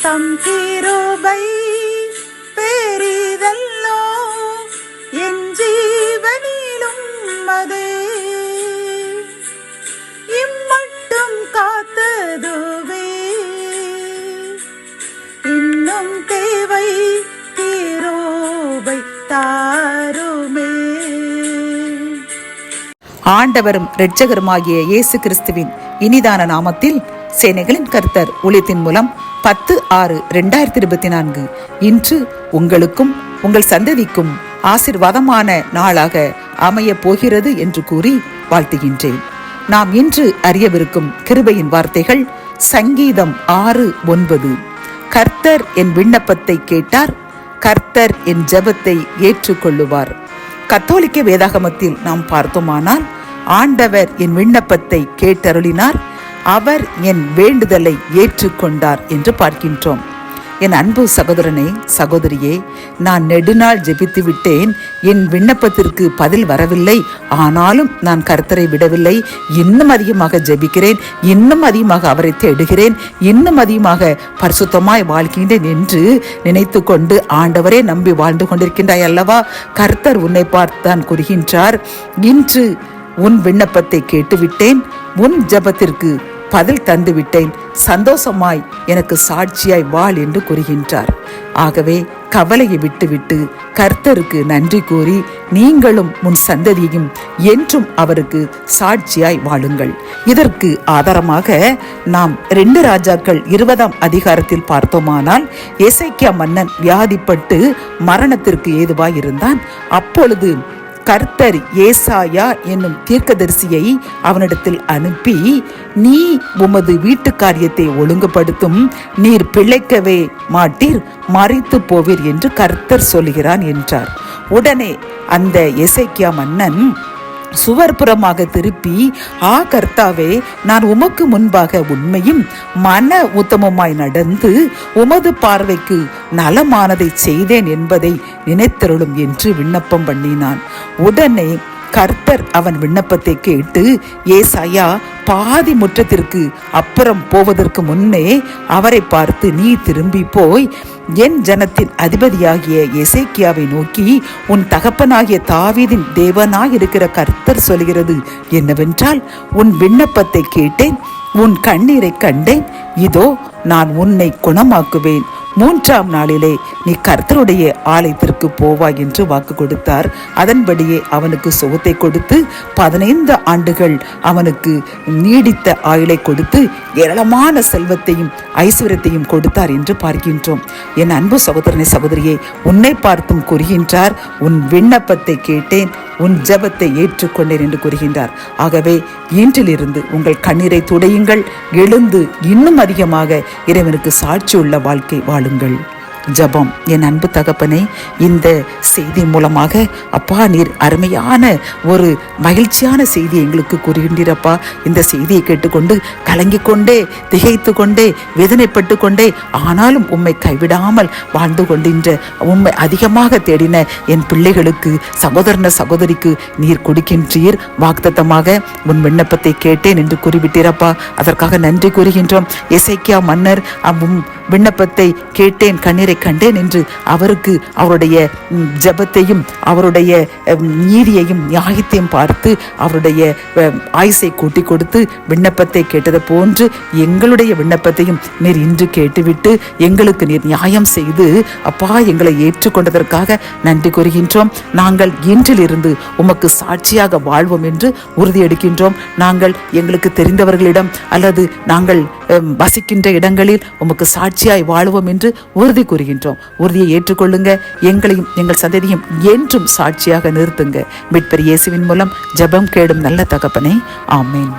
தம் கிருபை பெரிதல்லோ என் ஜீவனிலும் அதே இம்மட்டும் காத்ததுவே இன்னும் தேவை கிருபை தாருமே. ஆண்டவரும் இரட்சகருமாகிய இயேசு கிறிஸ்துவின் இனிதான நாமத்தில் சேனைகளின் கர்த்தர் ஊழியத்தின் மூலம் 10/6/2024 இன்று உங்களுக்கும் உங்கள் சந்ததிக்கும் ஆசீர்வாதமான நாளாக அமைய போகிறது என்று கூறி வாழ்த்துகின்றேன். நாம் இன்று அறியவிருக்கும் கிருபையின் வார்த்தைகள் சங்கீதம் 6:9. கர்த்தர் என் விண்ணப்பத்தை கேட்டார், கர்த்தர் என் ஜெபத்தை ஏற்றுக்கொள்ளுவார். கத்தோலிக்க வேதாகமத்தில் நாம் பார்த்தோமானால் ஆண்டவர் என் விண்ணப்பத்தை கேட்டருளினார், அவர் என் வேண்டுதலை ஏற்றுக்கொண்டார் என்று பார்க்கின்றோம். என் அன்பு சகோதரனே சகோதரியே, நான் நெடுநாள் ஜெபித்து விட்டேன், என் விண்ணப்பத்திற்கு பதில் வரவில்லை. ஆனாலும் நான் கர்த்தரை விடவில்லை, இன்னும் அதிகமாக ஜெபிக்கிறேன், இன்னும் அதிகமாக அவரை தேடுகிறேன், இன்னும் அதிகமாக பரிசுத்தமாய் வாழ்கின்றேன் என்று நினைத்து கொண்டு ஆண்டவரே நம்பி வாழ்ந்து கொண்டிருக்கின்றாய் அல்லவா? கர்த்தர் உன்னை பார்த்துதான் கூறுகின்றார், இன்று உன் விண்ணப்பத்தை கேட்டுவிட்டேன், உன் ஜெபத்திற்கு பதில் தந்து விட்டேன், சந்தோஷமாய் எனக்கு சாட்சியாய் வாழ் என்று கூறுகின்றார். ஆகவே கவலையை விட்டுவிட்டு கர்த்தருக்கு நன்றி கூறி நீங்களும் உன் சந்ததியும் என்றும் அவருக்கு சாட்சியாய் வாழுங்கள். இதற்கு ஆதாரமாக நாம் 2 ராஜாக்கள் 20ஆம் அதிகாரத்தில் பார்த்தோமானால் எசேக்கியா மன்னன் வியாதிப்பட்டு மரணத்திற்கு ஏதுவாய் இருந்தான். அப்பொழுது கர்த்தர் ஏசாயா என்னும் தீர்க்கதரிசியை அவனிடத்தில் அனுப்பி, நீ உமது வீட்டு காரியத்தை ஒழுங்குபடுத்தும், நீர் பிழைக்கவே மாட்டீர், மரித்து போவீர் என்று கர்த்தர் சொல்கிறான் என்றார். உடனே அந்த எசேக்கியா மன்னன் சுவர்புறமாக திருப்பி, கர்த்தாவே, நான் உமக்கு முன்பாக உண்மையும் மன உத்தமமாய் நடந்து உமது பார்வைக்கு நலமானதை செய்தேன் என்பதை நினைத்தருளும் என்று விண்ணப்பம் பண்ணினான். உடனே கர்த்தர் அவன் விண்ணப்பத்தை கேட்டு ஏசாயா பாதி முற்றத்திற்கு அப்புறம் போவதற்கு முன்னே அவரை பார்த்து, நீ திரும்பி போய் என் ஜனத்தின் அதிபதியாகிய எசேக்கியாவை நோக்கி, உன் தகப்பனாகிய தாவீதின் தேவனாயிருக்கிற கர்த்தர் சொல்கிறது என்னவென்றால், உன் விண்ணப்பத்தை கேட்டேன், உன் கண்ணீரை கண்டேன், இதோ நான் உன்னை குணமாக்குவேன், 3ஆம் நாளிலே நீ கர்த்தருடைய ஆலயத்திற்கு போவாய் என்று வாக்கு கொடுத்தார். அதன்படியே அவனுக்கு சுகத்தை கொடுத்து 15 ஆண்டுகள் அவனுக்கு நீடித்த ஆயுளை கொடுத்து ஏராளமான செல்வத்தையும் ஐஸ்வர்யத்தையும் கொடுத்தார் என்று பார்க்கின்றோம். என் அன்பு சகோதரனை சகோதரியே, உன்னை பார்த்தும் கூறுகின்றார், உன் விண்ணப்பத்தை கேட்டேன், உன் ஜெபத்தை ஏற்றுக்கொண்டேன் என்று கூறுகின்றார். ஆகவே இன்றிலிருந்து உங்கள் கண்ணீரை துடையுங்கள், எழுந்து இன்னும் அதிகமாக இறைவனுக்கு சாட்சியுள்ள வாழ்க்கை வாழுங்கள். ஜெபம். என் அன்பு தகப்பனே, இந்த செய்தி மூலமாக அப்பா நீர் அருமையான ஒரு மகிழ்ச்சியான செய்தி எங்களுக்கு கூறுகின்றீரப்பா. இந்த செய்தியை கேட்டுக்கொண்டு கலங்கி கொண்டே திகைத்து கொண்டே வேதனைப்பட்டு கொண்டே ஆனாலும் உம்மை கைவிடாமல் வாழ்ந்து கொண்டின்ற உம்மை அதிகமாக தேடின என் பிள்ளைகளுக்கு, சகோதரன சகோதரிக்கு நீர் கொடுக்கின்றீர். வாக்குத்தத்தமாக உன் விண்ணப்பத்தை கேட்டேன் என்று கூறிவிட்டீரப்பா. அதற்காக நன்றி கூறுகின்றோம். எசேக்கியா மன்னர் விண்ணப்பத்தை கேட்டேன், கண்ணீரை கண்டேன் என்று அவருக்கு அவருடைய ஜெபத்தையும் அவருடைய நீதியையும் நியாயத்தையும் பார்த்து அவருடைய ஆயுசை கூட்டி கொடுத்து விண்ணப்பத்தை கேட்டது போன்று எங்களுடைய விண்ணப்பத்தையும் நீர் இன்று கேட்டுவிட்டு எங்களுக்கு நீர் நியாயம் செய்து அப்பா எங்களை ஏற்றுக்கொண்டதற்காக நன்றி கூறுகின்றோம். நாங்கள் இன்றிலிருந்து உமக்கு சாட்சியாக வாழ்வோம் என்று உறுதியெடுக்கின்றோம். நாங்கள் எங்களுக்கு தெரிந்தவர்களிடம் அல்லது நாங்கள் வசிக்கின்ற இடங்களில் உமக்கு சாட்சியாய் வாழ்வோம் என்று உறுதி கூறுகின்றோம். உறுதியை ஏற்றுக்கொள்ளுங்க. எங்களையும் எங்கள் சந்ததியும் என்றும் சாட்சியாக நிறுத்துங்க. மீட்பர் இயேசுவின் மூலம் ஜெபம் கேடும் நல்ல தகப்பனே, ஆமென்.